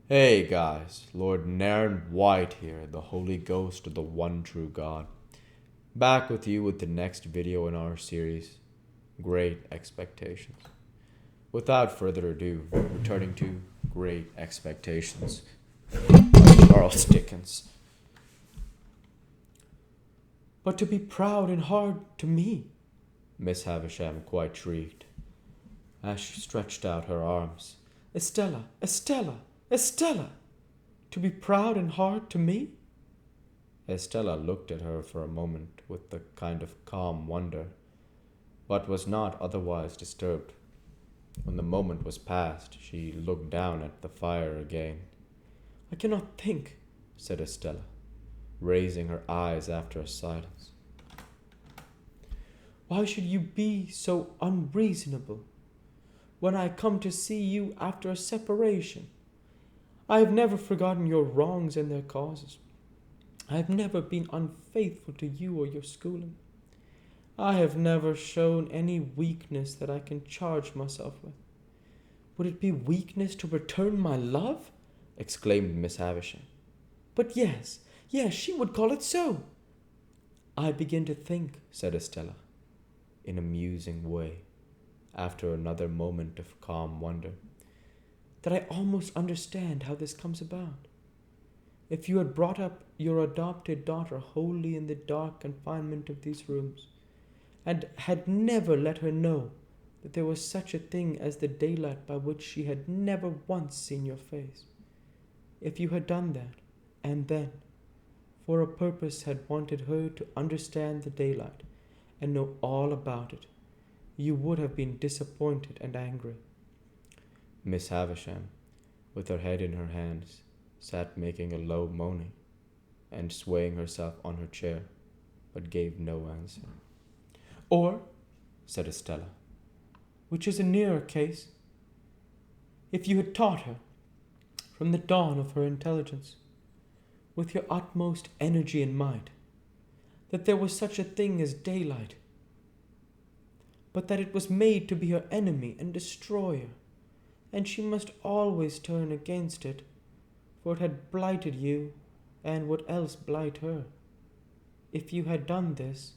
Hey guys, Lord Naren White here, the Holy Ghost of the one true God. Back with you with the next video in our series, Great Expectations. Without further ado, returning to Great Expectations, Charles Dickens. But to be proud and hard to me, Miss Havisham quite shrieked, as she stretched out her arms. Estella, Estella, Estella! To be proud and hard to me? Estella looked at her for a moment with a kind of calm wonder, but was not otherwise disturbed. When the moment was past, she looked down at the fire again. I cannot think, said Estella, raising her eyes after a silence. Why should you be so unreasonable when I come to see you after a separation? I have never forgotten your wrongs and their causes. I have never been unfaithful to you or your schooling. I have never shown any weakness that I can charge myself with. Would it be weakness to return my love? Exclaimed Miss Havisham. But yes, she would call it so. I begin to think, said Estella, in a musing way, after another moment of calm wonder, that I almost understand how this comes about. If you had brought up your adopted daughter wholly in the dark confinement of these rooms, and had never let her know that there was such a thing as the daylight by which she had never once seen your face, if you had done that, and then, for a purpose, had wanted her to understand the daylight and know all about it, you would have been disappointed and angry. Miss Havisham, with her head in her hands, sat making a low moaning and swaying herself on her chair, but gave no answer. Or, said Estella, which is a nearer case, if you had taught her, from the dawn of her intelligence, with your utmost energy and might, that there was such a thing as daylight, but that it was made to be her enemy and destroyer, and she must always turn against it, for it had blighted you, and would else blight her. If you had done this,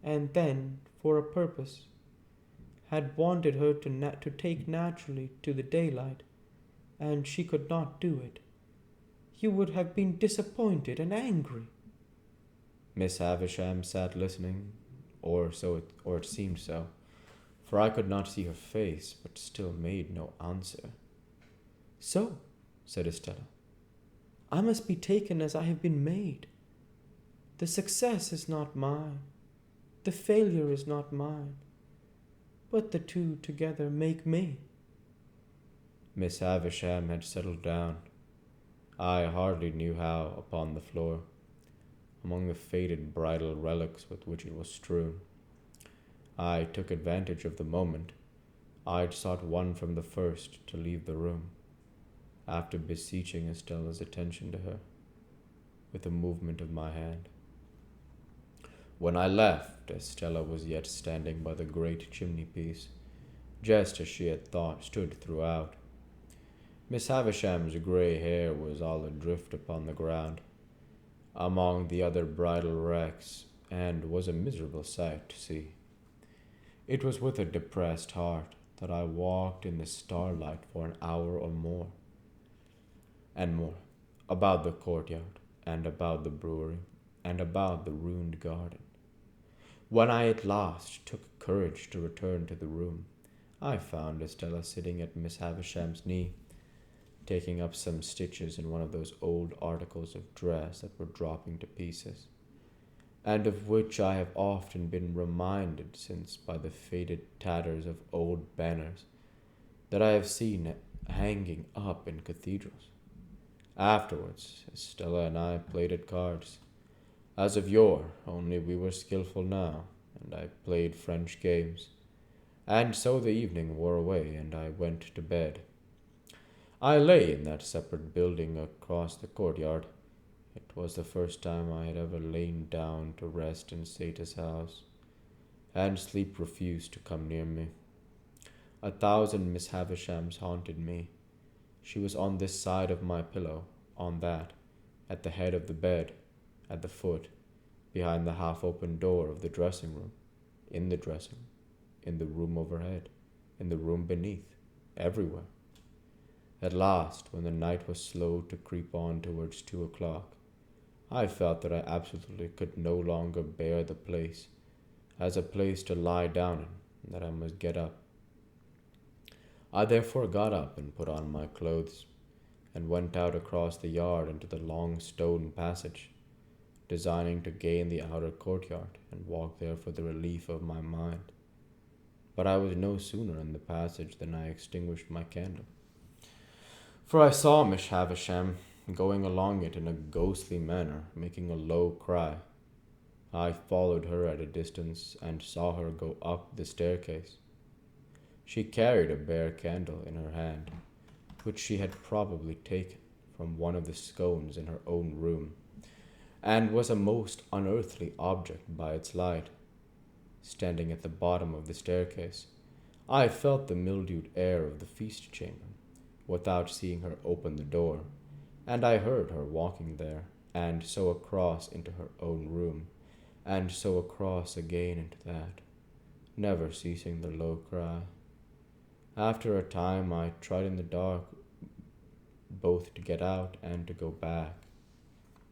and then, for a purpose, had wanted her to take naturally to the daylight, and she could not do it, you would have been disappointed and angry. Miss Havisham sat listening, or it seemed so, for I could not see her face, but still made no answer. So, said Estella, I must be taken as I have been made. The success is not mine, the failure is not mine, but the two together make me. Miss Havisham had settled down, I hardly knew how, upon the floor, among the faded bridal relics with which it was strewn. I took advantage of the moment. I'd sought one from the first to leave the room, after beseeching Estella's attention to her, with a movement of my hand. When I left, Estella was yet standing by the great chimney-piece, just as she had stood throughout. Miss Havisham's grey hair was all adrift upon the ground, among the other bridal wrecks, and was a miserable sight to see. It was with a depressed heart that I walked in the starlight for an hour or more, about the courtyard, and about the brewery, and about the ruined garden. When I at last took courage to return to the room, I found Estella sitting at Miss Havisham's knee, taking up some stitches in one of those old articles of dress that were dropping to pieces, and of which I have often been reminded since by the faded tatters of old banners that I have seen hanging up in cathedrals. Afterwards, Estella and I played at cards, as of yore, only we were skilful now, and I played French games. And so the evening wore away, and I went to bed. I lay in that separate building across the courtyard. It was the first time I had ever lain down to rest in Sata's house, and sleep refused to come near me. 1,000 Miss Havishams haunted me, She was on this side of my pillow, on that, at the head of the bed, at the foot, behind the half-open door of the dressing room, in the dressing room, in the room overhead, in the room beneath, everywhere. At last, when the night was slow to creep on towards 2 o'clock, I felt that I absolutely could no longer bear the place as a place to lie down in, and that I must get up. I therefore got up and put on my clothes, and went out across the yard into the long stone passage, designing to gain the outer courtyard and walk there for the relief of my mind. But I was no sooner in the passage than I extinguished my candle, for I saw Miss Havisham going along it in a ghostly manner, making a low cry. I followed her at a distance and saw her go up the staircase. She carried a bare candle in her hand, which she had probably taken from one of the scones in her own room, and was a most unearthly object by its light. Standing at the bottom of the staircase, I felt the mildewed air of the feast chamber, without seeing her open the door, and I heard her walking there, and so across into her own room, and so across again into that, never ceasing the low cry. After a time I tried in the dark both to get out and to go back,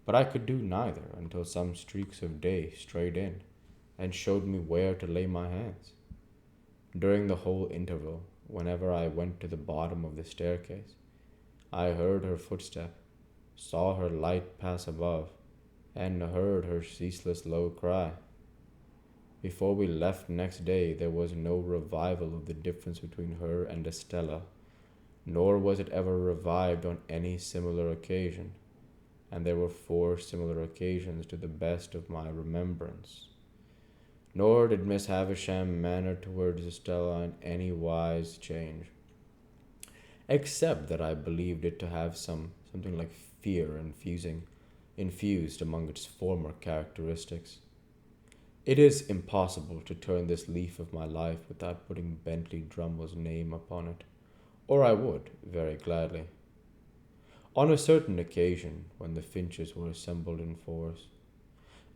but I could do neither until some streaks of day strayed in and showed me where to lay my hands. During the whole interval, whenever I went to the bottom of the staircase, I heard her footstep, saw her light pass above, and heard her ceaseless low cry. Before we left next day, there was no revival of the difference between her and Estella, nor was it ever revived on any similar occasion, and there were 4 similar occasions to the best of my remembrance. Nor did Miss Havisham's manner towards Estella in any wise change, except that I believed it to have something like fear infused among its former characteristics. It is impossible to turn this leaf of my life without putting Bentley Drummle's name upon it, or I would, very gladly. On a certain occasion, when the Finches were assembled in force,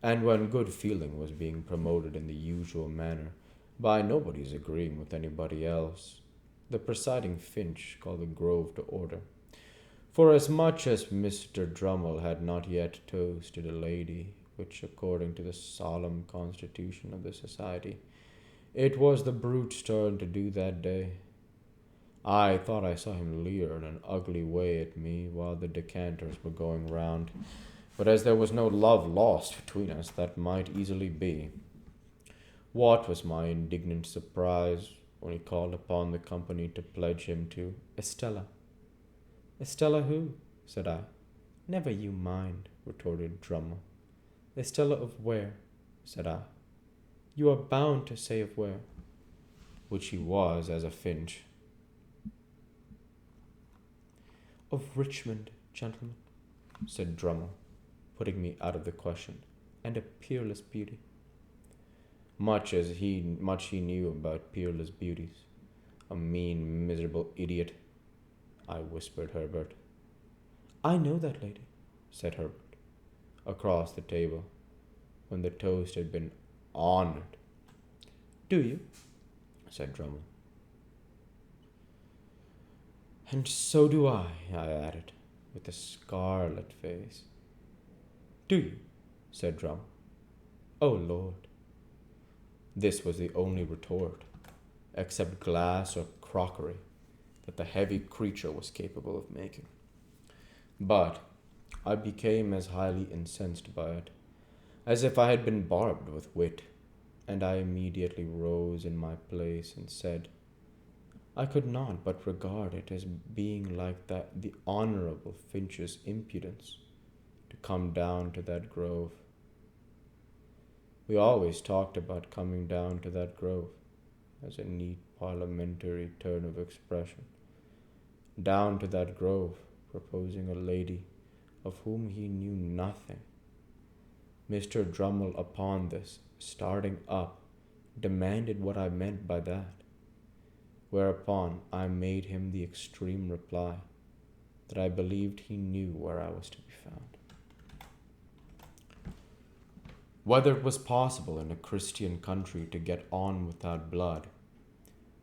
and when good feeling was being promoted in the usual manner, by nobody's agreeing with anybody else, the presiding Finch called the Grove to order. For as much as Mr. Drummle had not yet toasted a lady, which, according to the solemn constitution of the society, it was the brute's turn to do that day, I thought I saw him leer in an ugly way at me while the decanters were going round, but as there was no love lost between us, that might easily be. What was my indignant surprise when he called upon the company to pledge him to Estella. Estella who? Said I. Never you mind, retorted Drummle. Estella of where? Said I. You are bound to say of where. Which he was as a Finch. Of Richmond, gentlemen, said Drummle, putting me out of the question, and a peerless beauty. Much he knew about peerless beauties. A mean, miserable idiot, I whispered Herbert. I know that lady, said Herbert, across the table, when the toast had been honored. Do you? Said Drummle. And so do I added, with a scarlet face. Do you? Said Drummle. Oh, Lord. This was the only retort, except glass or crockery, that the heavy creature was capable of making. But I became as highly incensed by it, as if I had been barbed with wit, and I immediately rose in my place and said, I could not but regard it as being like the honorable Finch's impudence to come down to that grove. We always talked about coming down to that grove, as a neat parliamentary turn of expression. Down to that grove, proposing a lady of whom he knew nothing. Mr. Drummle, upon this, starting up, demanded what I meant by that, whereupon I made him the extreme reply, that I believed he knew where I was to be found. Whether it was possible in a Christian country to get on without blood,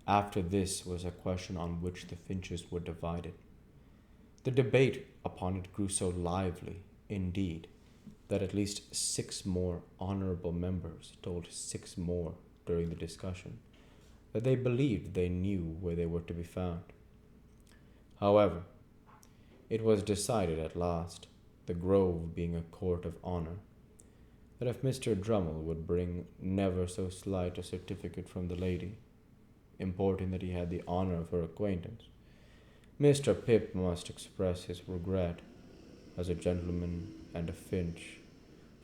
after this was a question on which the Finches were divided. The debate upon it grew so lively, indeed, that at least 6 more honorable members told 6 more during the discussion that they believed they knew where they were to be found. However, it was decided at last, the Grove being a court of honor, that if Mr. Drummle would bring never so slight a certificate from the lady, importing that he had the honor of her acquaintance, Mr. Pip must express his regret, as a gentleman and a Finch,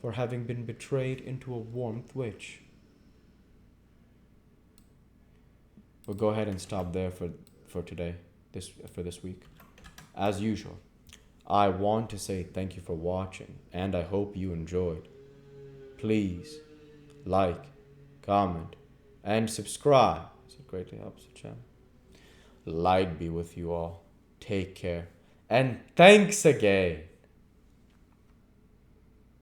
for having been betrayed into a warmth which. We'll go ahead and stop there for today, for this week. As usual, I want to say thank you for watching, and I hope you enjoyed. Please like, comment, and subscribe, as it greatly helps the channel. Light be with you all. Take care, and thanks again.